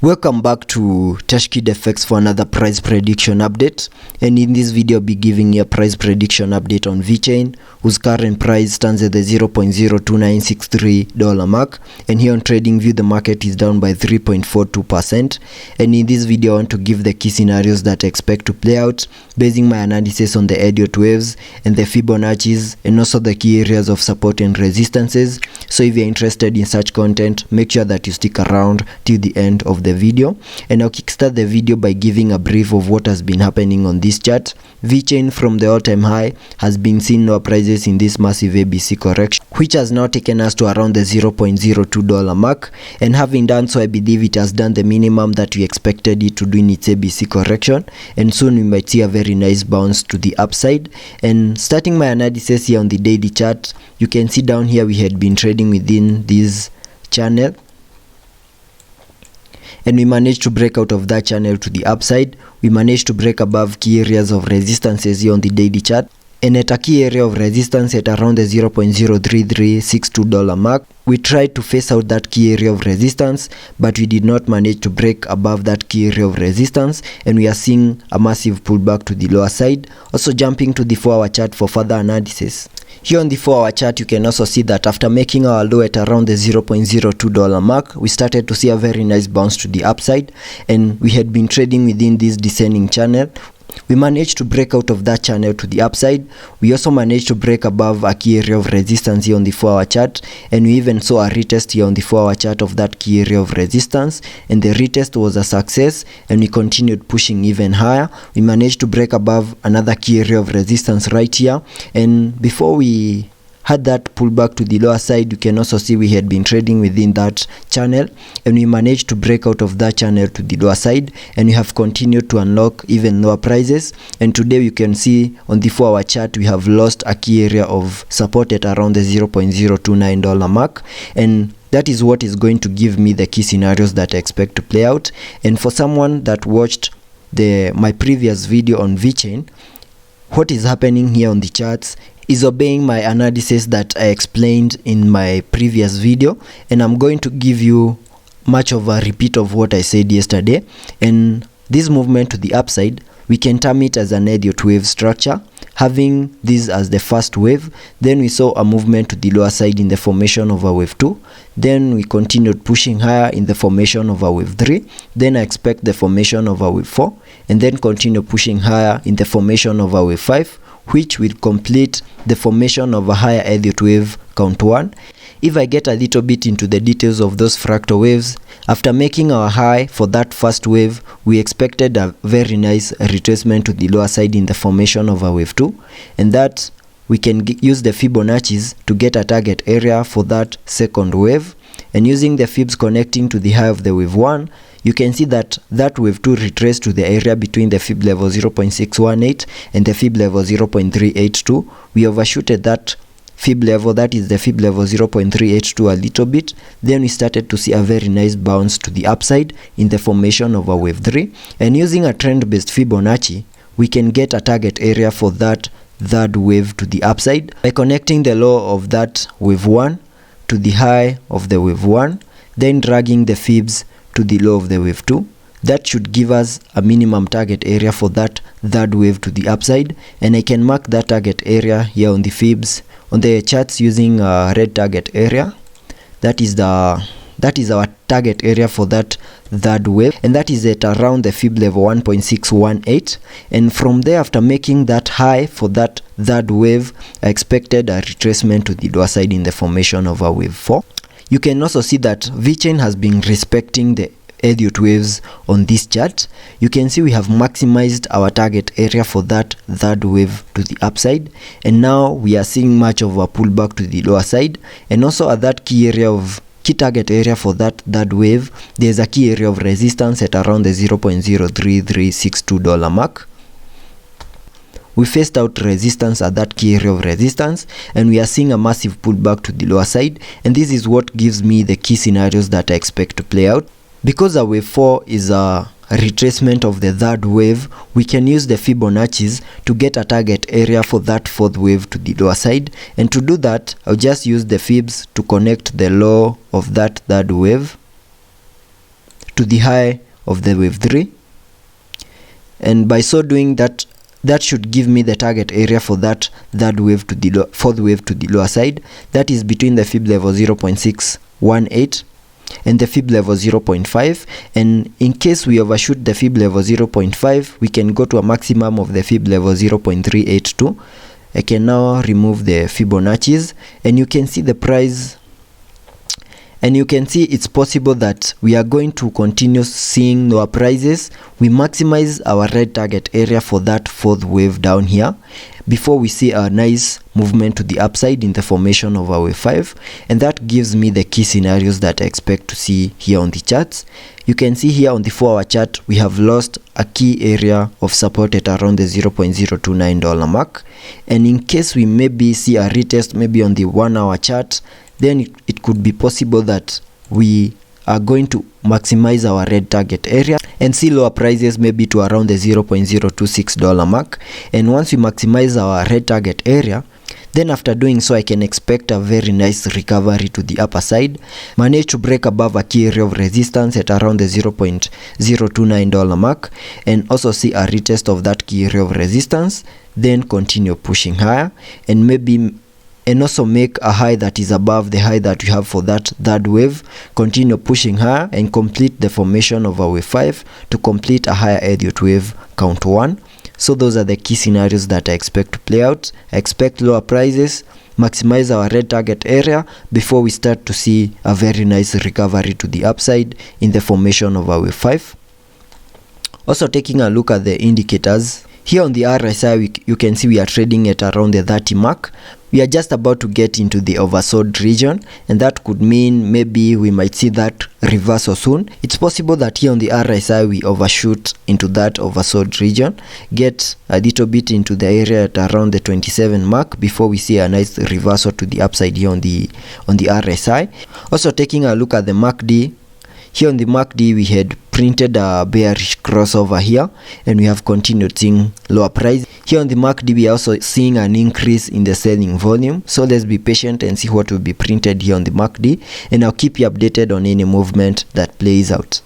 Welcome back to Tashkid FX for another price prediction update, and in this video I'll be giving you a price prediction update on Vechain, whose current price stands at the $0.02963 mark, and here on TradingView the market is down by 3.42%. And in this video I want to give the key scenarios that I expect to play out, basing my analysis on the Elliot waves and the Fibonacci's, and also the key areas of support and resistances. So if you're interested in such content, make sure that you stick around till the end of the video, and I'll kickstart the video by giving a brief of what has been happening on this chart. Vechain from the all-time high has been seeing lower prices in this massive ABC correction, which has now taken us to around the $0.02 mark, and having done so, I believe it has done the minimum that we expected it to do in its ABC correction, and soon we might see a very nice bounce to the upside. And starting my analysis here on the daily chart, you can see down here we had been trading within this channel, and we managed to break out of that channel to the upside. We managed to break above key areas of resistances here on the daily chart, and at a key area of resistance at around the $0.03362 mark, we tried to face out that key area of resistance, but we did not manage to break above that key area of resistance, and we are seeing a massive pullback to the lower side. Also jumping to the 4-hour chart for further analysis. Here on the 4-hour chart, you can also see that after making our low at around the $0.02 mark, we started to see a very nice bounce to the upside, and we had been trading within this descending channel. We managed to break out of that channel to the upside. We also managed to break above a key area of resistance here on the 4-hour chart, and we even saw a retest here on the 4-hour chart of that key area of resistance, and the retest was a success, and we continued pushing even higher. We managed to break above another key area of resistance right here, and before we had that pullback to the lower side, you can also see we had been trading within that channel, and we managed to break out of that channel to the lower side, and we have continued to unlock even lower prices. And today you can see on the 4-hour chart we have lost a key area of support at around the $0.029 mark, and that is what is going to give me the key scenarios that I expect to play out. And for someone that watched my previous video on Vechain, what is happening here on the charts is obeying my analysis that I explained in my previous video, and I'm going to give you much of a repeat of what I said yesterday. And this movement to the upside, we can term it as an Elliot wave structure, having this as the first wave. Then we saw a movement to the lower side in the formation of a wave 2, then we continued pushing higher in the formation of a wave 3, then I expect the formation of a wave 4, and then continue pushing higher in the formation of a wave 5, which will complete the formation of a higher Elliot wave count 1. If I get a little bit into the details of those fractal waves, after making our high for that first wave, we expected a very nice retracement to the lower side in the formation of a wave 2, and that we can use the Fibonacci's to get a target area for that second wave. And using the fibs connecting to the high of the wave 1, you can see that wave 2 retraced to the area between the fib level 0.618 and the fib level 0.382. We overshooted that fib level, that is the fib level 0.382, a little bit. Then we started to see a very nice bounce to the upside in the formation of a wave 3. And using a trend-based Fibonacci, we can get a target area for that third wave to the upside by connecting the low of that wave 1 to the high of the wave 1, then dragging the fibs to the low of the wave 2. That should give us a minimum target area for that third wave to the upside, and I can mark that target area here on the fibs on the charts using a red target area. That is our target area for that third wave, and that is at around the fib level 1.618. and from there, after making that high for that third wave, I expected a retracement to the lower side in the formation of a wave 4. You can also see that Vechain has been respecting the Elliot waves on this chart. You can see we have maximized our target area for that third wave to the upside, and now we are seeing much of a pullback to the lower side. And also at that key target area for that third wave, there's a key area of resistance at around the $0.03362 mark. We faced out resistance at that key area of resistance, and we are seeing a massive pullback to the lower side, and this is what gives me the key scenarios that I expect to play out. Because a wave 4 is a retracement of the third wave, we can use the Fibonacci's to get a target area for that fourth wave to the lower side, and to do that I'll just use the fibs to connect the low of that third wave to the high of the wave 3, and by so doing that should give me the target area for that fourth wave to the lower side. That is between the fib level 0.618 and the fib level 0.5, and in case we overshoot the fib level 0.5, we can go to a maximum of the fib level 0.382. I can now remove the Fibonacci's, and you can see the price, and you can see it's possible that we are going to continue seeing lower prices. We maximize our red target area for that fourth wave down here before we see a nice movement to the upside in the formation of our wave 5, and that gives me the key scenarios that I expect to see here on the charts. You can see here on the 4-hour chart we have lost a key area of support at around the $0.029 mark, and in case we maybe see a retest maybe on the 1-hour chart, then it could be possible that we are going to maximize our red target area and see lower prices maybe to around the $0.026 mark. And once we maximize our red target area, then after doing so, I can expect a very nice recovery to the upper side, manage to break above a key area of resistance at around the $0.029 mark, and also see a retest of that key area of resistance, then continue pushing higher, and also make a high that is above the high that we have for that third wave, continue pushing higher and complete the formation of our wave 5 to complete a higher Elliot wave count 1. So those are the key scenarios that I expect to play out. I expect lower prices, maximize our red target area before we start to see a very nice recovery to the upside in the formation of our wave 5. Also taking a look at the indicators, here on the RSI you can see we are trading at around the 30 mark. We are just about to get into the oversold region, and that could mean maybe we might see that reversal soon. It's possible that here on the RSI we overshoot into that oversold region, get a little bit into the area at around the 27 mark before we see a nice reversal to the upside here on the RSI. Also taking a look at the MACD, here on the MACD we had printed a bearish crossover here, and we have continued seeing lower price. Here on the MACD we are also seeing an increase in the selling volume, so let's be patient and see what will be printed here on the MACD, and I'll keep you updated on any movement that plays out.